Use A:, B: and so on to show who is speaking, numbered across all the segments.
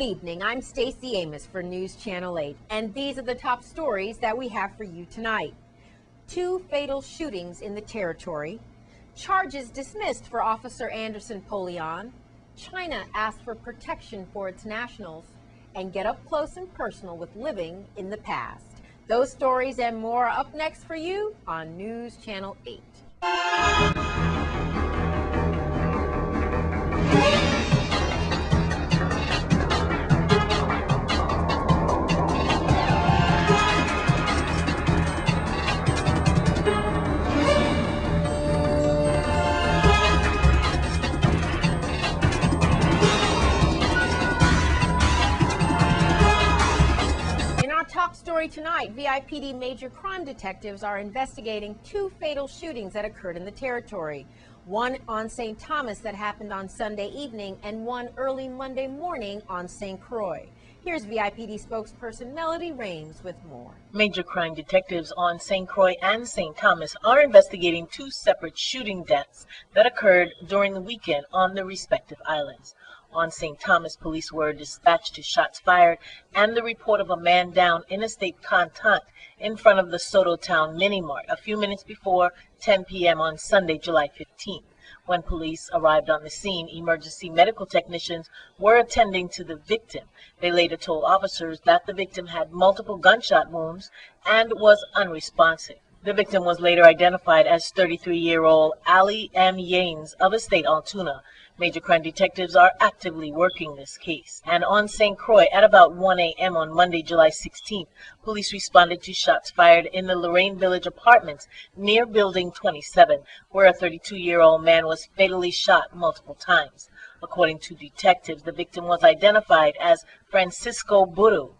A: Good evening. I'm Stacey Amos for News Channel 8, and these are the top stories that we have for you tonight. 2 fatal shootings in the territory. Charges dismissed for Officer Anderson Polion. China asked for protection for its nationals. And get up close and personal with living in the past. Those stories and more are up next for you on News Channel 8. Top story tonight, VIPD major crime detectives are investigating 2 fatal shootings that occurred in the territory. One on St. Thomas that happened on Sunday evening and one early Monday morning on St. Croix. Here's VIPD spokesperson Melody Rames with more.
B: Major crime detectives on St. Croix and St. Thomas are investigating 2 separate shooting deaths that occurred during the weekend on the respective islands. On St. Thomas, police were dispatched to shots fired and the report of a man down interstate contact in front of the Soto Town Mini Mart a few minutes before 10 p.m. on Sunday, July 15th. When police arrived on the scene, emergency medical technicians were attending to the victim. They later told officers that the victim had multiple gunshot wounds and was unresponsive. The victim was later identified as 33-year-old Ali M. Yanes of Estate Altoona. Major crime detectives are actively working this case. And on St. Croix, at about 1 a.m. on Monday, July 16th, police responded to shots fired in the Lorraine Village apartments near Building 27, where a 32-year-old man was fatally shot multiple times. According to detectives, the victim was identified as Francisco Buru.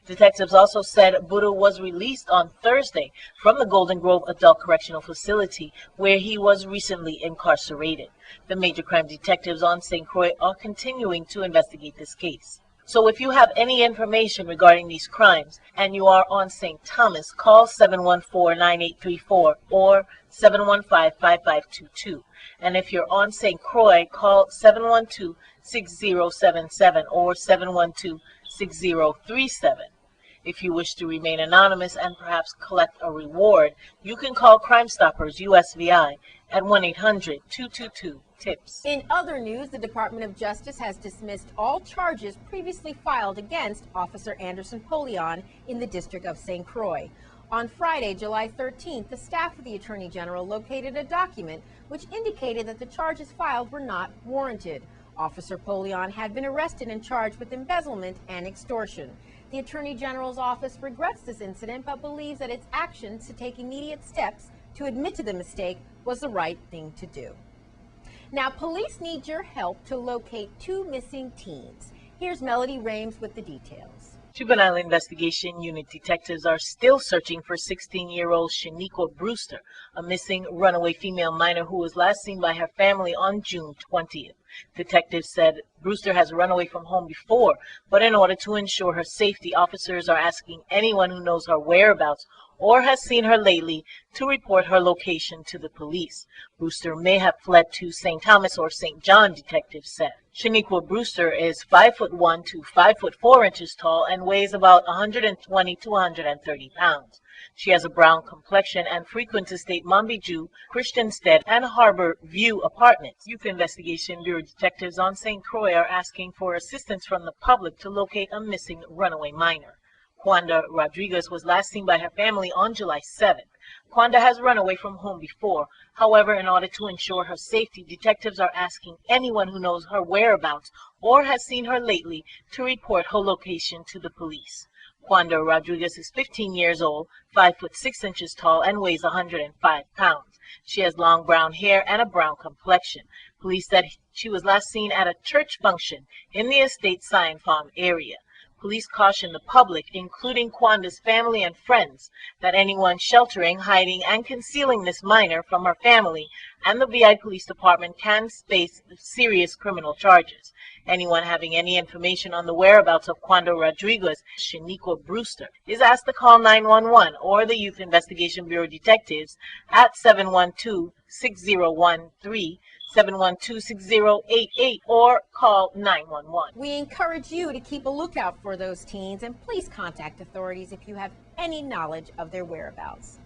B: Detectives also said Buru was released on Thursday from the Golden Grove Adult Correctional Facility, where he was recently incarcerated. The major crime detectives on St. Croix are continuing to investigate this case. So if you have any information regarding these crimes and you are on St. Thomas, call 714-9834 or 715-5522. And if you're on St. Croix, call 712-6077 or 712-6037. If you wish to remain anonymous and perhaps collect a reward, you can call Crime Stoppers USVI at 1-800-222-TIPS.
A: In other news, the Department of Justice has dismissed all charges previously filed against Officer Anderson Polion in the District of St. Croix. On Friday, July 13th, the staff of the Attorney General located a document which indicated that the charges filed were not warranted. Officer Polion had been arrested and charged with embezzlement and extortion. The Attorney General's office regrets this incident but believes that its actions to take immediate steps to admit to the mistake was the right thing to do. Now, police need your help to locate 2 missing teens. Here's Melody Rames with the details.
B: Juvenile Investigation Unit detectives are still searching for 16-year-old Shaniqua Brewster, a missing runaway female minor who was last seen by her family on June 20th. Detectives said Brewster has run away from home before, but in order to ensure her safety, officers are asking anyone who knows her whereabouts or has seen her lately to report her location to the police. Brewster may have fled to St. Thomas or St. John, detectives said. Shaniqua Brewster is 5'1" to 5'4" inches tall and weighs about 120 to 130 pounds. She has a brown complexion and frequents Estate Monbijou, Christiansted, and Harbor View apartments. Youth Investigation Bureau detectives on St. Croix are asking for assistance from the public to locate a missing runaway minor. Quanda Rodriguez was last seen by her family on July 7th. Quanda has run away from home before. However, in order to ensure her safety, detectives are asking anyone who knows her whereabouts or has seen her lately to report her location to the police. Quanda Rodriguez is 15 years old, 5'6" inches tall, and weighs 105 pounds. She has long brown hair and a brown complexion. Police said she was last seen at a church function in the Estate Scion Farm area. Police caution the public, including Quanda's family and friends, that anyone sheltering, hiding, and concealing this minor from her family and the VI Police Department can face serious criminal charges. Anyone having any information on the whereabouts of Quanda Rodriguez, Shaniqua Brewster, is asked to call 911 or the Youth Investigation Bureau detectives at 712-6013, 712-6088 or call 911.
A: We encourage you to keep a lookout for those teens, and please contact authorities if you have any knowledge of their whereabouts.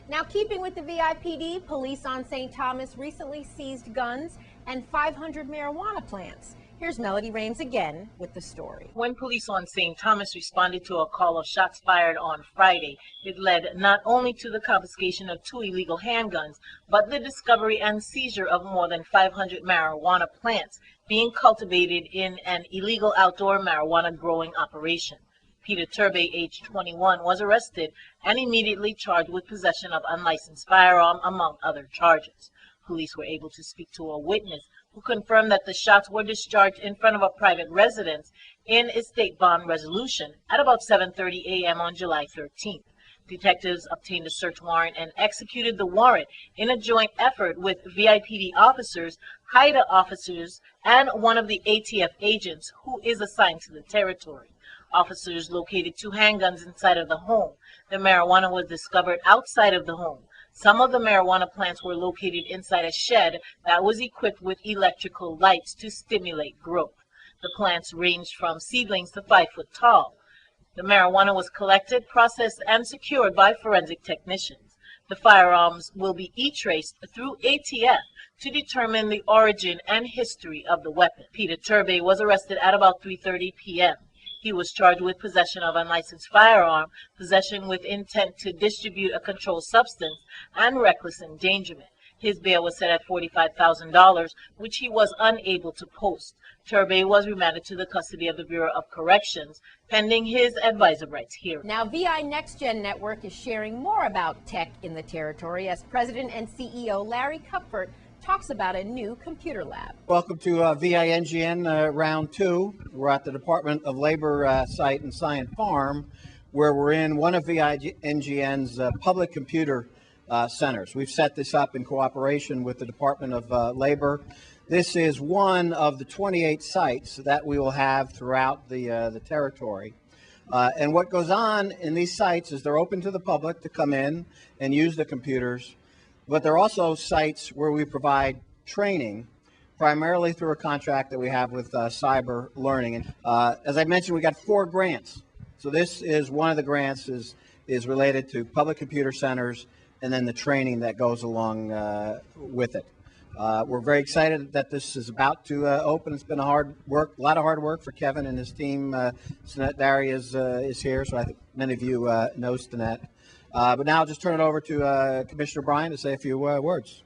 A: Now, keeping with the VIPD, police on St. Thomas recently seized guns and 500 marijuana plants. Here's Melody Rames again with the story.
B: When police on St. Thomas responded to a call of shots fired on Friday, it led not only to the confiscation of 2 illegal handguns, but the discovery and seizure of more than 500 marijuana plants being cultivated in an illegal outdoor marijuana growing operation. Peter Turbe, age 21, was arrested and immediately charged with possession of unlicensed firearm, among other charges. Police were able to speak to a witness who confirmed that the shots were discharged in front of a private residence in Estate Bond Resolution at about 7:30 a.m. on July 13th. Detectives obtained a search warrant and executed the warrant in a joint effort with VIPD officers, HIDA officers, and one of the ATF agents who is assigned to the territory. Officers located 2 handguns inside of the home. The marijuana was discovered outside of the home. Some of the marijuana plants were located inside a shed that was equipped with electrical lights to stimulate growth. The plants ranged from seedlings to 5 foot tall. The marijuana was collected, processed, and secured by forensic technicians. The firearms will be e-traced through ATF to determine the origin and history of the weapon. Peter Turbe was arrested at about 3:30 p.m. He was charged with possession of unlicensed firearm, possession with intent to distribute a controlled substance, and reckless endangerment. His bail was set at $45,000, which he was unable to post. Turbe was remanded to the custody of the Bureau of Corrections, pending his advisor rights hearing.
A: Now, VI Next Gen Network is sharing more about tech in the territory as President and CEO Larry Kupfert talks about a new computer lab.
C: Welcome to VINGN Round 2. We're at the Department of Labor site in Scion Farm, where we're in one of VINGN's public computer centers. We've set this up in cooperation with the Department of Labor. This is one of the 28 sites that we will have throughout the territory. And what goes on in these sites is they're open to the public to come in and use the computers. But there are also sites where we provide training, primarily through a contract that we have with Cyber Learning. And as I mentioned, we got 4 grants. So this is one of the grants is related to public computer centers and then the training that goes along with it. We're very excited that this is about to open. It's been a lot of hard work for Kevin and his team. Stanette Barry is here, so I think many of you know Stanette. But now I'll just turn it over to Commissioner Bryan to say a few words.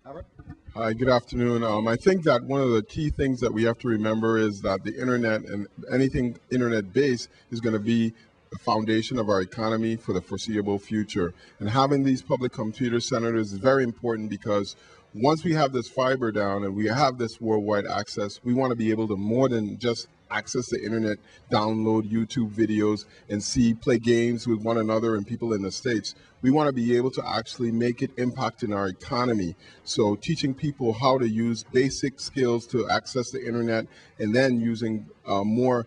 C: Albert?
D: Hi, good afternoon. I think that one of the key things that we have to remember is that the internet and anything internet-based is going to be the foundation of our economy for the foreseeable future. And having these public computer centers is very important because once we have this fiber down and we have this worldwide access, we want to be able to more than just access the internet, download YouTube videos, and play games with one another and people in the States. We want to be able to actually make it impact in our economy. So teaching people how to use basic skills to access the internet and then using more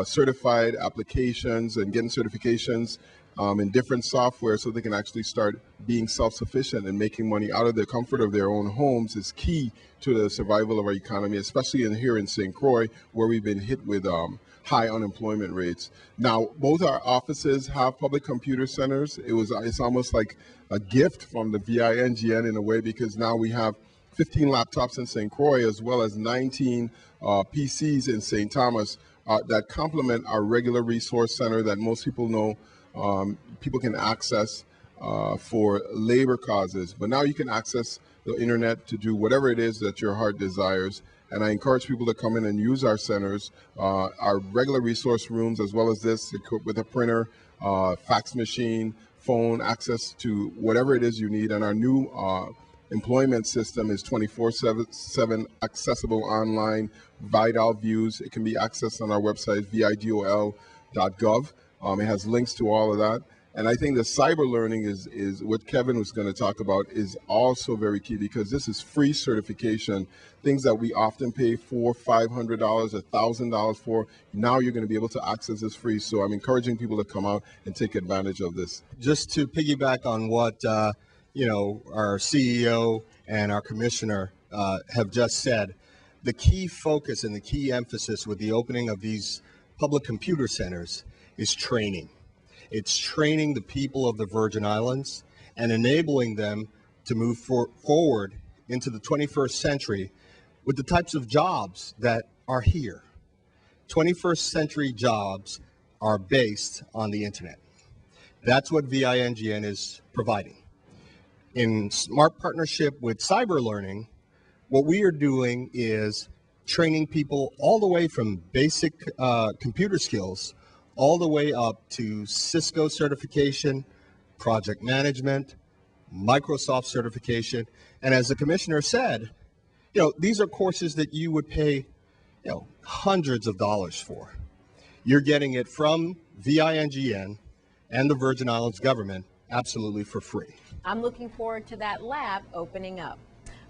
D: certified applications and getting certifications in different software so they can actually start being self-sufficient and making money out of the comfort of their own homes is key to the survival of our economy, especially here in St. Croix, where we've been hit with high unemployment rates. Now, both our offices have public computer centers. It's almost like a gift from the VINGN in a way, because now we have 15 laptops in St. Croix as well as 19 PCs in St. Thomas that complement our regular resource center that most people know people can access for labor causes. But now you can access the internet to do whatever it is that your heart desires. And I encourage people to come in and use our centers, our regular resource rooms, as well as this, equipped with a printer, fax machine, phone, access to whatever it is you need. And our new employment system is 24/7 accessible online, Vidal views. It can be accessed on our website, vidol.gov. It has links to all of that. And I think the cyber learning is what Kevin was going to talk about is also very key, because this is free certification, things that we often pay $400, $500, $1,000 for. Now you're going to be able to access this free. So I'm encouraging people to come out and take advantage of this.
E: Just to piggyback on what our CEO and our commissioner have just said, the key focus and the key emphasis with the opening of these public computer centers is training. It's training the people of the Virgin Islands and enabling them to move forward into the 21st century with the types of jobs that are here. 21st century jobs are based on the internet. That's what VINGN is providing. In smart partnership with Cyber Learning, what we are doing is training people all the way from basic computer skills all the way up to Cisco certification, project management, Microsoft certification. And as the commissioner said, these are courses that you would pay, hundreds of dollars for. You're getting it from VINGN and the Virgin Islands government absolutely for free.
A: I'm looking forward to that lab opening up.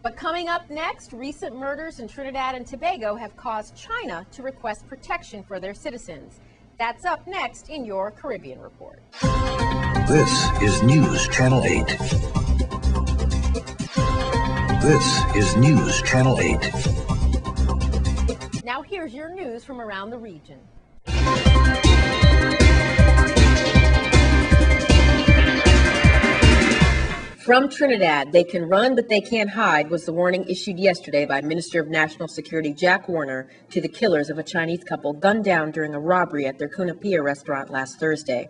A: But coming up next, recent murders in Trinidad and Tobago have caused China to request protection for their citizens. That's up next in your Caribbean Report.
F: This is News Channel 8. This is News Channel 8.
A: Now here's your news from around the region. From Trinidad, they can run, but they can't hide, was the warning issued yesterday by Minister of National Security Jack Warner to the killers of a Chinese couple gunned down during a robbery at their Cunapia restaurant last Thursday.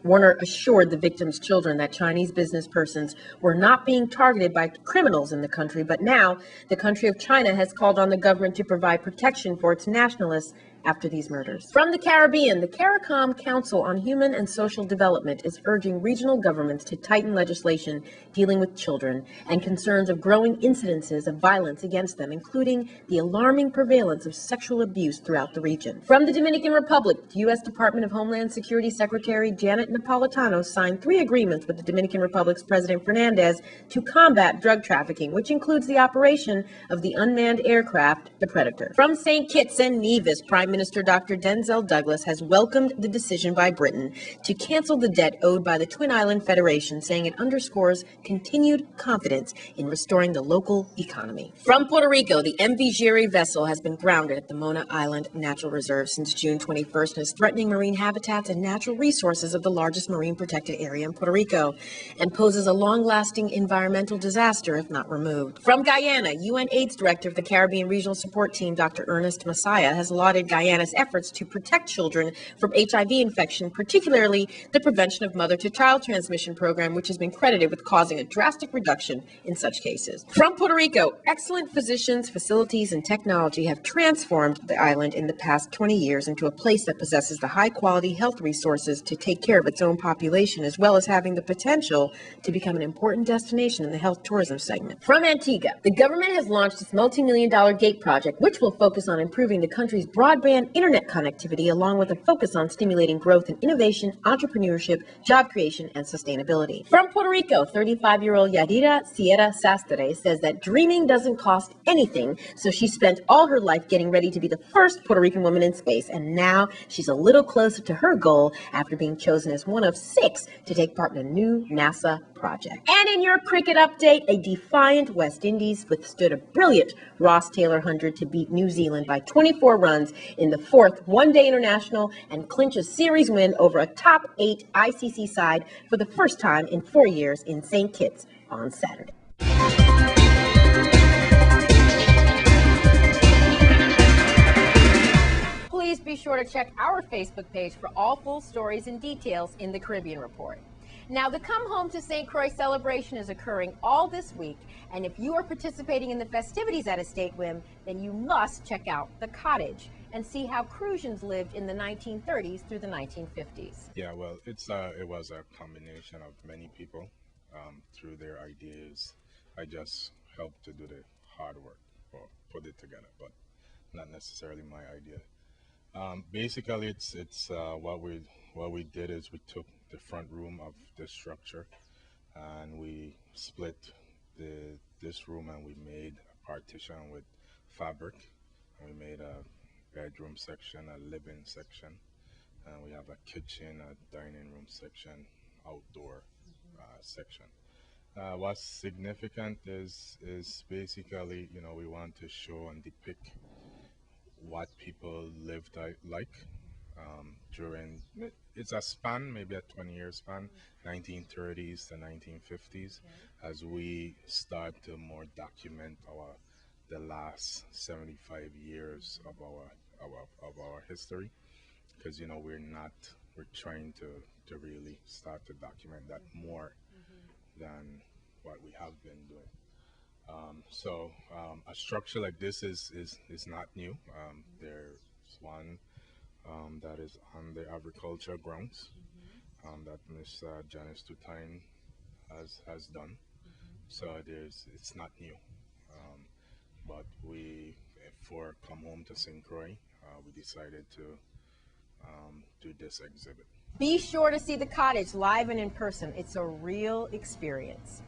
A: Warner assured the victims' children that Chinese business persons were not being targeted by criminals in the country, but now the country of China has called on the government to provide protection for its nationalists after these murders. From the Caribbean, the CARICOM Council on Human and Social Development is urging regional governments to tighten legislation dealing with children and concerns of growing incidences of violence against them, including the alarming prevalence of sexual abuse throughout the region. From the Dominican Republic, U.S. Department of Homeland Security Secretary Janet Napolitano signed 3 agreements with the Dominican Republic's President Fernandez to combat drug trafficking, which includes the operation of the unmanned aircraft, the Predator. From St. Kitts and Nevis, Prime Minister Dr. Denzel Douglas has welcomed the decision by Britain to cancel the debt owed by the Twin Island Federation, saying it underscores continued confidence in restoring the local economy. From Puerto Rico, the MV Jerry vessel has been grounded at the Mona Island Natural Reserve since June 21st and is threatening marine habitats and natural resources of the largest marine protected area in Puerto Rico and poses a long-lasting environmental disaster if not removed. From Guyana, UN AIDS Director of the Caribbean Regional Support Team, Dr. Ernest Messiah, has lauded Guyana's efforts to protect children from HIV infection, particularly the Prevention of Mother-to-Child Transmission program, which has been credited with causing a drastic reduction in such cases. From Puerto Rico, excellent physicians, facilities, and technology have transformed the island in the past 20 years into a place that possesses the high-quality health resources to take care of its own population, as well as having the potential to become an important destination in the health tourism segment. From Antigua, the government has launched its multi-million-dollar gate project, which will focus on improving the country's broadband internet connectivity, along with a focus on stimulating growth in innovation, entrepreneurship, job creation, and sustainability. From Puerto Rico, 35-year-old Yadira Sierra Sastre says that dreaming doesn't cost anything, so she spent all her life getting ready to be the first Puerto Rican woman in space, and now she's a little closer to her goal after being chosen as one of 6 to take part in a new NASA project. And in your cricket update, a defiant West Indies withstood a brilliant Ross Taylor 100 to beat New Zealand by 24 runs in the 4th one-day international and clinch a series win over a top 8 ICC side for the first time in 4 years in St. Kitts on Saturday. Please be sure to check our Facebook page for all full stories and details in the Caribbean Report. Now, the Come Home to St. Croix celebration is occurring all this week, and if you are participating in the festivities at Estate Whim, then you must check out the Cottage and see how Crusians lived in the 1930s through the 1950s.
G: Yeah, well, it was a combination of many people through their ideas. I just helped to do the hard work or put it together, but not necessarily my idea. Basically, it's what we did is we took the front room of the structure and we split this room and we made a partition with fabric, and we made a bedroom section, a living section, and we have a kitchen, a dining room section, outdoor section. What's significant is basically, we want to show and depict what people lived like during, it's a span, maybe a 20-year span, 1930s to 1950s, as we start to more document the last 75 years of our history, because we're trying to really start to document that more than what we have been doing. A structure like this is not new. There's one that is on the agriculture grounds that Miss Janice Tutine has done. So it's not new. But for Come Home to St. Croix, we decided to do this exhibit.
A: Be sure to see the Cottage live and in person. It's a real experience.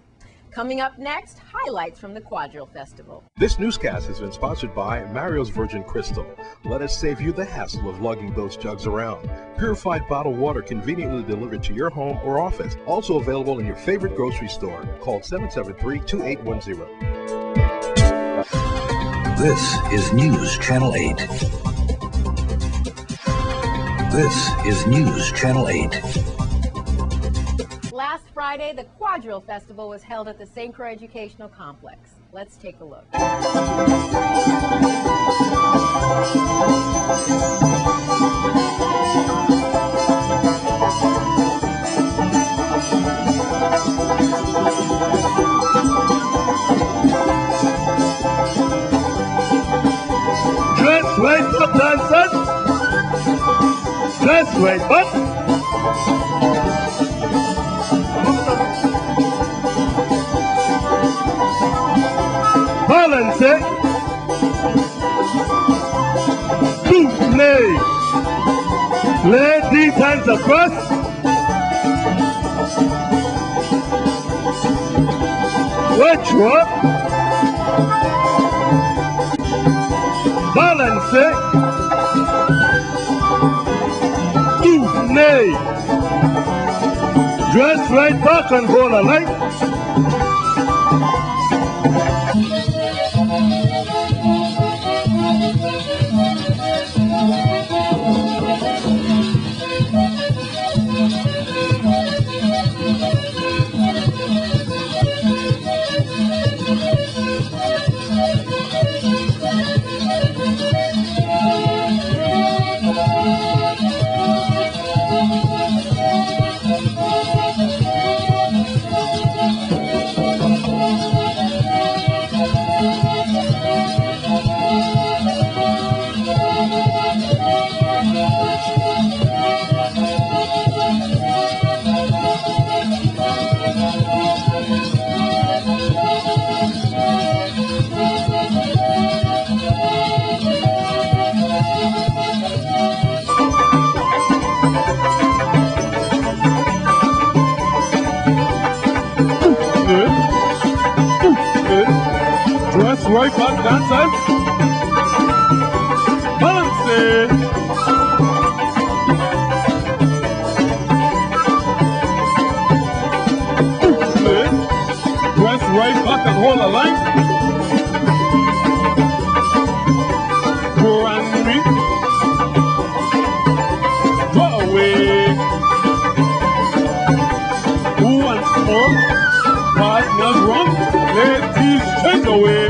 A: Coming up next, highlights from the Quadrille Festival.
H: This newscast has been sponsored by Mario's Virgin Crystal. Let us save you the hassle of lugging those jugs around. Purified bottled water conveniently delivered to your home or office. Also available in your favorite grocery store. Call 773-2810.
F: This is News Channel 8. This is News Channel 8.
A: Last Friday, the Quadrille Festival was held at the St. Croix Educational Complex. Let's take a look.
I: Just wait for dancers. Just wait, but balance it. Play. Lay these hands across. Which one? Balance it. Nay. Dress right back and hold a light. Dress right back, dancers. Balance it. Dress right back and hold a line. Grand me. Draw away. Once more. Partners run. Ladies change away.